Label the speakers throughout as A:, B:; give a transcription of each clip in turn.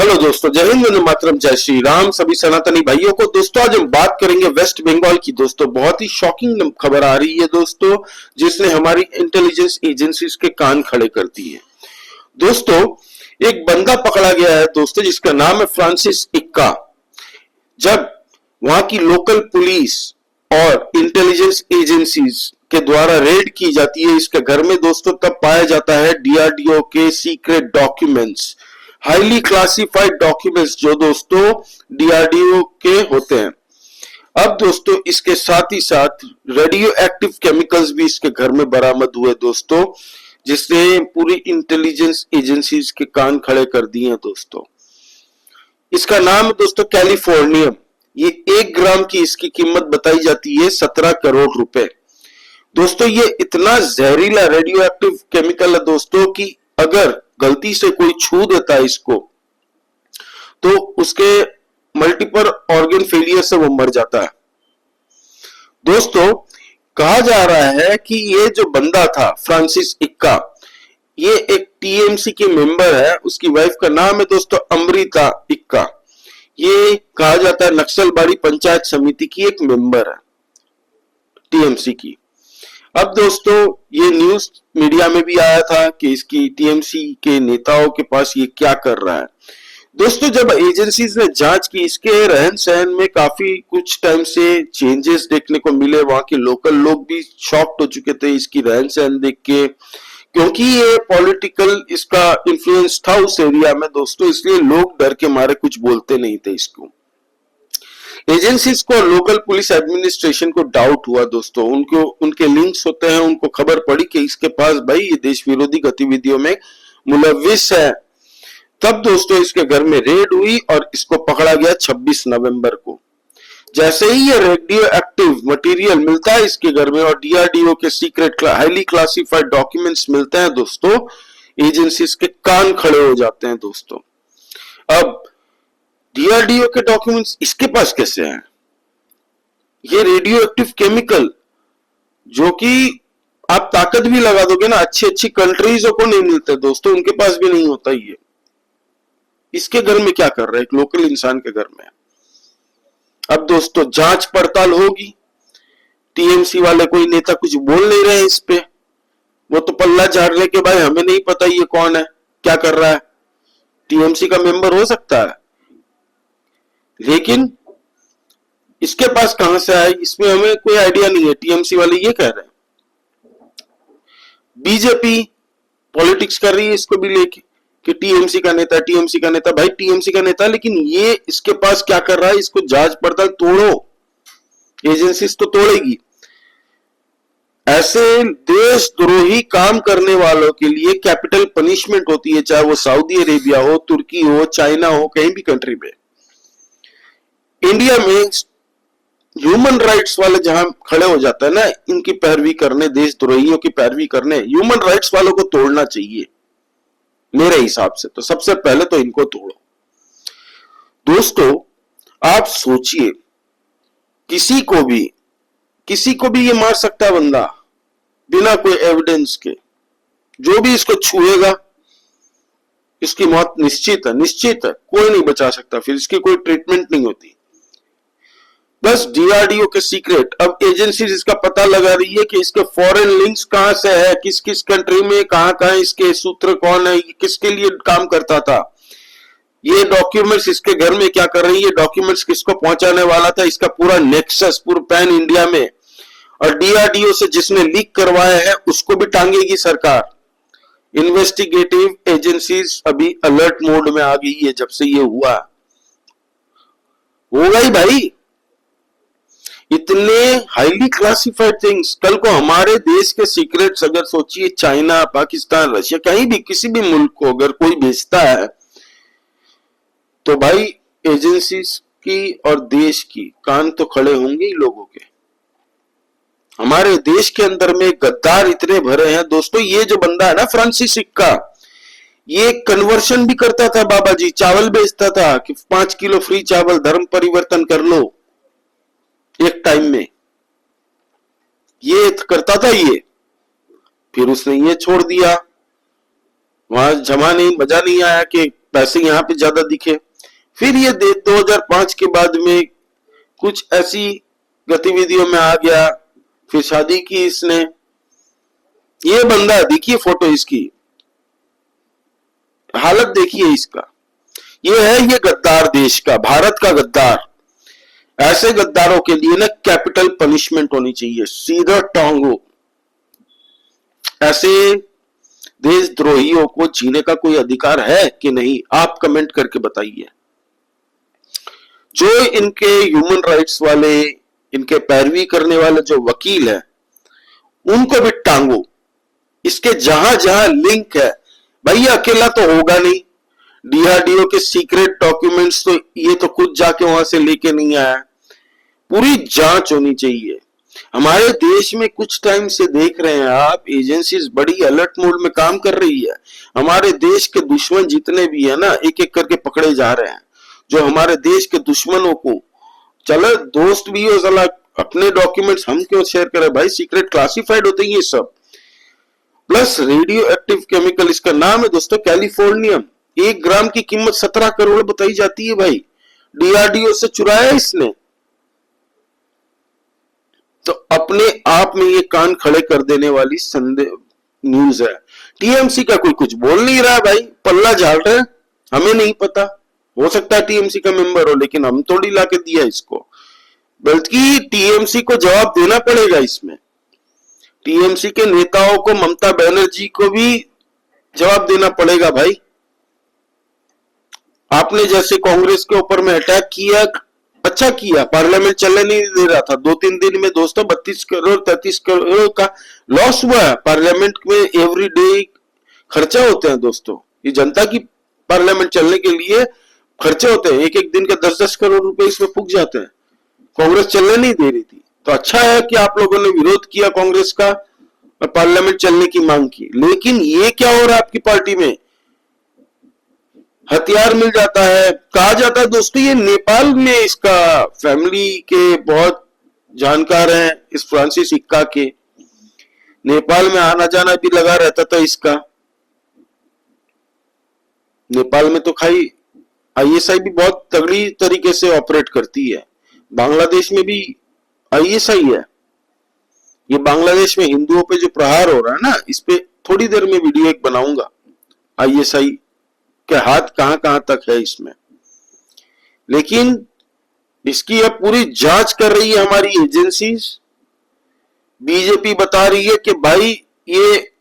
A: Hello दोस्तों, जय हिंद, वंदे मातरम, जय श्री राम सभी सनातनी भाइयों को। दोस्तों आज हम बात करेंगे वेस्ट बंगाल की। दोस्तों बहुत ही शॉकिंग खबर आ रही है दोस्तों, जिसने हमारी इंटेलिजेंस एजेंसीज के कान खड़े कर दिए। दोस्तों एक बंदा पकड़ा गया है दोस्तों, जिसका नाम है फ्रांसिस इक्का। जब वहां की लोकल पुलिस और इंटेलिजेंस एजेंसीज के द्वारा रेड की जाती है इसके घर में दोस्तों, तब पाया जाता है डीआरडीओ के secret documents, highly classified documents जो दोस्तों डीआरडीओ के होते हैं। अब दोस्तों इसके साथ ही साथ रेडियो एक्टिव केमिकल्स भी इसके घर में बरामद हुए दोस्तों, जिसने पूरी इंटेलिजेंस एजेंसीज के कान खड़े कर दिए हैं दोस्तों। इसका नाम है दोस्तों कैलिफोर्नियम। ये 1 ग्राम की इसकी कीमत बताई जाती है 17 करोड़ रुपए। दोस्तों ये इतना जहरीला रेडियो एक्टिव केमिकल है दोस्तों कि अगर गलती से कोई छू देता है इसको तो उसके मल्टीपल ऑर्गन फेलियर से वो मर जाता है। दोस्तों कहा जा रहा है कि ये जो बंदा था फ्रांसिस इक्का, ये एक टीएमसी के मेंबर है। उसकी वाइफ का नाम है दोस्तों अमृता इक्का। ये कहा जाता है नक्सलबाड़ी पंचायत समिति की एक मेंबर है टीएमसी की। अब दोस्तों ये न्यूज मीडिया में भी आया था कि इसकी टीएमसी के नेताओं के पास ये क्या कर रहा है। दोस्तों जब एजेंसीज ने जांच की, इसके रहन सहन में काफी कुछ टाइम से चेंजेस देखने को मिले। वहां के लोकल लोग भी शॉक्ड हो चुके थे इसकी रहन सहन देख के, क्योंकि ये पॉलिटिकल इसका इन्फ्लुएंस था उस एरिया में दोस्तों, इसलिए लोग डर के मारे कुछ बोलते नहीं थे इसको। एजेंसीज को लोकल पुलिस एडमिनिस्ट्रेशन को डाउट हुआ दोस्तों, उनको उनके लिंक्स होते हैं, उनको खबर पड़ी कि इसके पास भाई ये देश विरोधी गतिविधियों में मुलविस है। तब दोस्तों इसके घर में रेड हुई और इसको पकड़ा गया 26 नवंबर को। जैसे ही ये रेडियो एक्टिव मटेरियल मिलता है इसके घर में और डीआरडीओ के सीक्रेट हाईली क्लासिफाइड डॉक्यूमेंट्स मिलते हैं दोस्तों, एजेंसीज के कान खड़े हो जाते हैं दोस्तों। अब डीआरडीओ के डॉक्यूमेंट्स इसके पास कैसे हैं? ये रेडियो एक्टिव केमिकल जो कि आप ताकत भी लगा दोगे ना, अच्छी अच्छी कंट्रीजों को नहीं मिलते दोस्तों, उनके पास भी नहीं होता ये। इसके घर में क्या कर रहा है एक लोकल इंसान के घर में? अब दोस्तों जांच पड़ताल होगी। टीएमसी वाले कोई नेता कुछ बोल नहीं रहे इस पे, वो तो पल्ला झाड़ रहे कि भाई हमें नहीं पता ये कौन है, क्या कर रहा है। टीएमसी का मेंबर हो सकता है, लेकिन इसके पास कहां से आए इसमें हमें कोई आइडिया नहीं है। टीएमसी वाले ये कह रहे हैं। बीजेपी पॉलिटिक्स कर रही है इसको भी लेके कि टीएमसी का नेता, टीएमसी का नेता। भाई टीएमसी का नेता, लेकिन ये इसके पास क्या कर रहा है, इसको जांच पड़ताल तोड़ो, एजेंसीज तो तोड़ेगी। ऐसे देशद्रोही काम करने वालों के लिए कैपिटल पनिशमेंट होती है, चाहे वो सऊदी अरेबिया हो, तुर्की हो, चाइना हो, कहीं भी कंट्री में। इंडिया में ह्यूमन राइट्स वाले जहां खड़े हो जाता है ना इनकी पैरवी करने, देशद्रोहियों की पैरवी करने, ह्यूमन राइट्स वालों को तोड़ना चाहिए मेरे हिसाब से। तो सबसे पहले तो इनको तोड़ो। दोस्तों आप सोचिए, किसी को भी ये मार सकता है बंदा बिना कोई एविडेंस के। जो भी इसको छुएगा इसकी मौत निश्चित है, निश्चित है, कोई नहीं बचा सकता, फिर इसकी कोई ट्रीटमेंट नहीं होती। बस डीआरडीओ के सीक्रेट, अब एजेंसीज इसका पता लगा रही है कि इसके फॉरेन लिंक्स कहां से है, किस किस कंट्री में कहां इसके सूत्र कौन है, किसके लिए काम करता था, ये डॉक्यूमेंट्स इसके घर में क्या कर रही है, ये डॉक्यूमेंट्स किसको पहुंचाने वाला था, इसका पूरा नेक्सस पूरा पैन इंडिया में। और डीआरडीओ से जिसने लीक करवाया है उसको भी टांगेगी सरकार। इन्वेस्टिगेटिव एजेंसीज अभी अलर्ट मोड में आ गई है जब से ये हुआ। होगा ही भाई, इतने हाईली क्लासिफाइड थिंग्स। कल को हमारे देश के सीक्रेट्स अगर सोचिए चाइना, पाकिस्तान, रशिया, कहीं भी किसी भी मुल्क को अगर कोई भेजता है तो भाई एजेंसीज की और देश की कान तो खड़े होंगे ही लोगों के। हमारे देश के अंदर में गद्दार इतने भरे हैं दोस्तों। ये जो बंदा है ना फ्रांसिस इक्का, ये कन्वर्शन भी करता था बाबा जी, चावल बेचता था कि 5 किलो फ्री चावल, धर्म परिवर्तन कर लो एक टाइम में, ये करता था ये। फिर उसने ये छोड़ दिया, वहां जमा नहीं, मजा नहीं आया कि पैसे यहाँ पे ज्यादा दिखे। फिर ये 2005 के बाद में कुछ ऐसी गतिविधियों में आ गया, फिर शादी की इसने। ये बंदा देखिए, फोटो इसकी हालत देखिए इसका। ये है ये गद्दार, देश का, भारत का गद्दार। ऐसे गद्दारों के लिए ना कैपिटल पनिशमेंट होनी चाहिए, सीधा टांगो। ऐसे देशद्रोहियों को जीने का कोई अधिकार है कि नहीं, आप कमेंट करके बताइए। जो इनके ह्यूमन राइट्स वाले, इनके पैरवी करने वाले जो वकील हैं, उनको भी टांगो। इसके जहां जहां लिंक है, भैया अकेला तो होगा नहीं। डीआरडीओ के सीक्रेट डॉक्यूमेंट्स तो ये तो खुद जाके वहां से लेके नहीं आया। पूरी जांच होनी चाहिए। हमारे देश में कुछ टाइम से देख रहे हैं आप, एजेंसीज बड़ी अलर्ट मोड में काम कर रही है। हमारे देश के दुश्मन जितने भी है ना, एक एक करके पकड़े जा रहे हैं। जो हमारे देश के दुश्मनों को, चलो दोस्त भी हो, साला अपने डॉक्यूमेंट्स हम क्यों शेयर करें भाई, सीक्रेट क्लासिफाइड होते हैं ये सब। प्लस रेडियो एक्टिव केमिकल, इसका नाम है दोस्तों कैलिफोर्नियम। 1 ग्राम की कीमत 17 करोड़ बताई जाती है भाई। डीआरडीओ से चुराया इसने। तो अपने आप में ये कान खड़े कर देने वाली न्यूज है। टीएमसी का कोई कुछ बोल नहीं रहा है भाई, पल्ला झाड़ रहे हैं। हमें नहीं पता, हो सकता है टीएमसी का मेंबर हो, लेकिन हम थोड़ी लाके दिया इसको। बल्कि टीएमसी को जवाब देना पड़ेगा इसमें। टीएमसी के नेताओं को, ममता बनर्जी को भी जवाब देना पड़ेगा भाई। आपने जैसे कांग्रेस के ऊपर में अटैक किया, अच्छा किया, पार्लियामेंट चलने नहीं दे रहा था। 2-3 दिन में दोस्तों 32 करोड़ 33 करोड़ का लॉस हुआ है। पार्लियामेंट में एवरी डे खर्चा होते हैं दोस्तों, ये जनता की पार्लियामेंट चलने के लिए खर्चे होते हैं। एक एक दिन के 10-10 करोड़ रुपए इसमें फूक जाते हैं। कांग्रेस चलने नहीं दे रही थी, तो अच्छा है कि आप लोगों ने विरोध किया कांग्रेस का और पार्लियामेंट चलने की मांग की। लेकिन ये क्या हो रहा है आपकी पार्टी में, हथियार मिल जाता है। कहा जाता है दोस्तों ये नेपाल में इसका फैमिली के बहुत जानकार हैं, इस फ्रांसिस इक्का के। नेपाल में आना जाना भी लगा रहता था इसका। नेपाल में तो खाई आईएसआई भी बहुत तगड़ी तरीके से ऑपरेट करती है। बांग्लादेश में भी आईएसआई है। ये बांग्लादेश में हिंदुओं पे जो प्रहार हो रहा है ना, इस पे थोड़ी देर में वीडियो एक बनाऊंगा। आईएसआई के हाथ कहां कहां तक है इसमें। लेकिन इसकी अब पूरी जांच कर रही है हमारी एजेंसीज। बीजेपी बता रही है कि भाई ये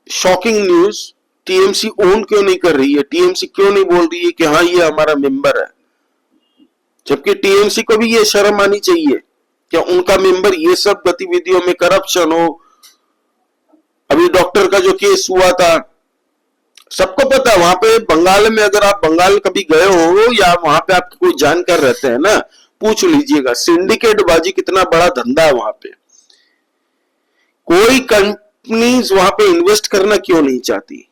A: शॉकिंग न्यूज, टीएमसी ओन क्यों नहीं कर रही है, टीएमसी क्यों नहीं बोल रही है कि हाँ ये हमारा मेंबर है। जबकि टीएमसी को भी ये शर्म आनी चाहिए कि उनका मेंबर ये सब गतिविधियों में करप्शन हो। अभी डॉक्टर का जो केस हुआ था, सबको पता है। वहां पे बंगाल में, अगर आप बंगाल कभी गए हो या वहां पे आपके कोई जानकार रहते हैं ना, पूछ लीजिएगा सिंडिकेट बाजी कितना बड़ा धंधा है वहां पे। कोई कंपनीज वहां पे इन्वेस्ट करना क्यों नहीं चाहती,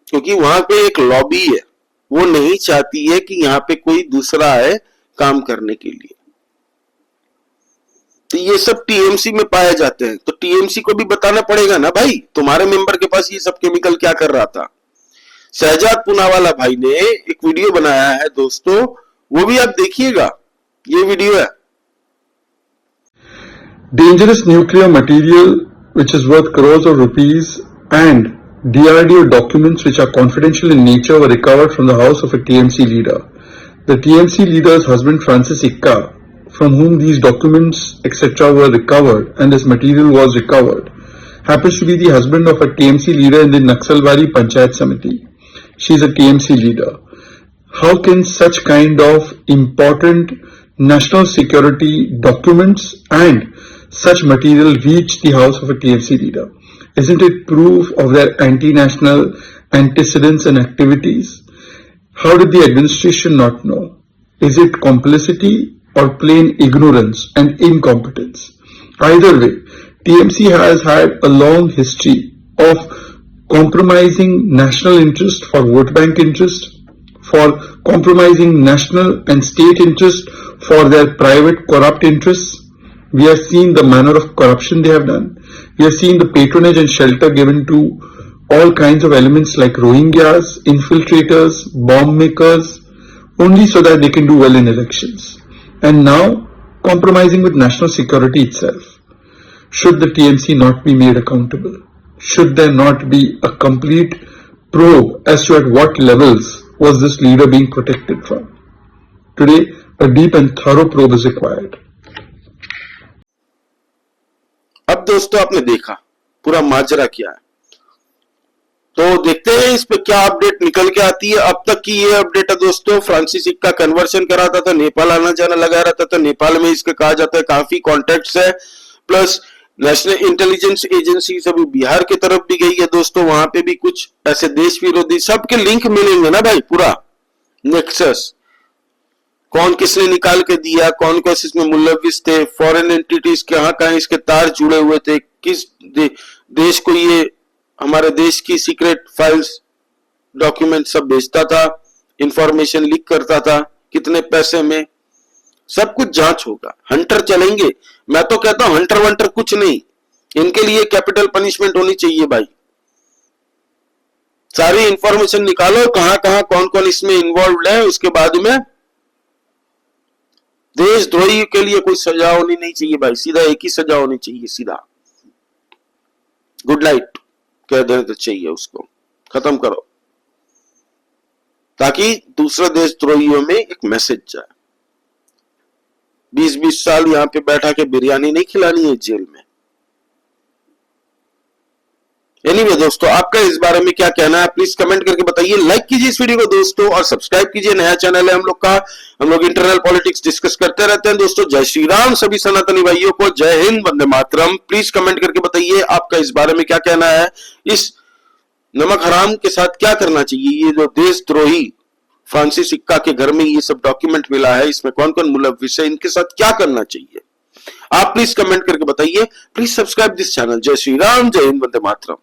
A: क्योंकि वहां पे एक लॉबी है, वो नहीं चाहती है कि यहाँ पे कोई दूसरा आए काम करने के लिए। तो ये सब टीएमसी में पाए जाते हैं। तो टीएमसी को भी बताना पड़ेगा ना भाई, तुम्हारे मेंबर के पास ये सब केमिकल क्या कर रहा था। शहजाद पूनावाला भाई ने एक वीडियो बनाया है दोस्तों, वो भी आप देखिएगा। ये वीडियो है।
B: Dangerous nuclear material which is worth crores of rupees and DRDO documents which are confidential in nature were recovered from the house of a TMC leader. The TMC leader's husband Francis Ikka, from whom these documents etc. were recovered and this material was recovered, happens to be the husband of a TMC leader in the Naxalbari Panchayat Samiti. She is a TMC leader. How can such kind of important national security documents and such material reach the house of a TMC leader? Isn't it proof of their anti-national antecedents and activities? How did the administration not know? Is it complicity or plain ignorance and incompetence? Either way, TMC has had a long history of compromising national interest for vote bank interest, for compromising national and state interest for their private corrupt interests. We have seen the manner of corruption they have done. We have seen the patronage and shelter given to all kinds of elements like Rohingyas, infiltrators, bomb makers, only so that they can do well in elections. And now, compromising with national security itself. Should the TMC not be made accountable? Should there not be a complete probe as to at what levels was this leader being protected from? Today, a deep and thorough probe is required.
A: अब दोस्तों आपने देखा पूरा माजरा क्या है, तो देखते हैं इस पे क्या अपडेट निकल के आती है। अब तक की ये अपडेट है दोस्तों, फ्रांसिस इक्का कन्वर्शन कराता था, नेपाल आना जाना लगा रहता था, नेपाल में इसके कहा जाता है काफी कॉन्टेक्ट्स है, प्लस नेशनल इंटेलिजेंस एजेंसी अभी बिहार की तरफ भी गई है दोस्तों, वहां पे भी कुछ ऐसे देश विरोधी सबके लिंक मिलेंगे ना भाई, पूरा नेक्सस कौन किसने निकाल के दिया, कौन कौन इसमें मुलविस थे, फॉरेन एंटिटीज कहां इसके तार जुड़े हुए थे, किस देश को ये हमारे देश की सीक्रेट फाइल्स डॉक्यूमेंट सब भेजता था, इंफॉर्मेशन लीक करता था, कितने पैसे में, सब कुछ जांच होगा। हंटर चलेंगे, मैं तो कहता हूं हंटर वंटर कुछ नहीं, इनके लिए कैपिटल पनिशमेंट होनी चाहिए भाई। सारी इंफॉर्मेशन निकालो कहां कौन कौन इसमें इन्वॉल्व है, उसके बाद में देशद्रोही के लिए कोई सजा होनी नहीं चाहिए भाई, सीधा एक ही सजा होनी चाहिए, सीधा गुड नाइट कह देना तो चाहिए, उसको खत्म करो, ताकि दूसरे देशद्रोहियों में एक मैसेज जाए। 20-20 साल यहां पे बैठा के बिरयानी नहीं खिलानी है जेल में। एनीवे दोस्तों, आपका इस बारे में क्या कहना है प्लीज कमेंट करके बताइए, लाइक कीजिए इस वीडियो को दोस्तों और सब्सक्राइब कीजिए, नया चैनल है हम लोग का, हम लोग इंटरनल पॉलिटिक्स डिस्कस करते रहते हैं दोस्तों। जय श्री राम सभी सनातनी भाइयों को, जय हिंद, वंदे मातरम। प्लीज कमेंट करके बताइए आपका इस बारे में क्या कहना है, इस नमक हराम के साथ क्या करना चाहिए, ये जो देशद्रोही फ्रांसिस इक्का के घर में ये सब डॉक्यूमेंट मिला है, इसमें कौन कौन मुलविस है, इनके साथ क्या करना चाहिए, आप प्लीज कमेंट करके बताइए। Please subscribe this channel. जय श्री राम, जय हिंद, वंदे मातरम।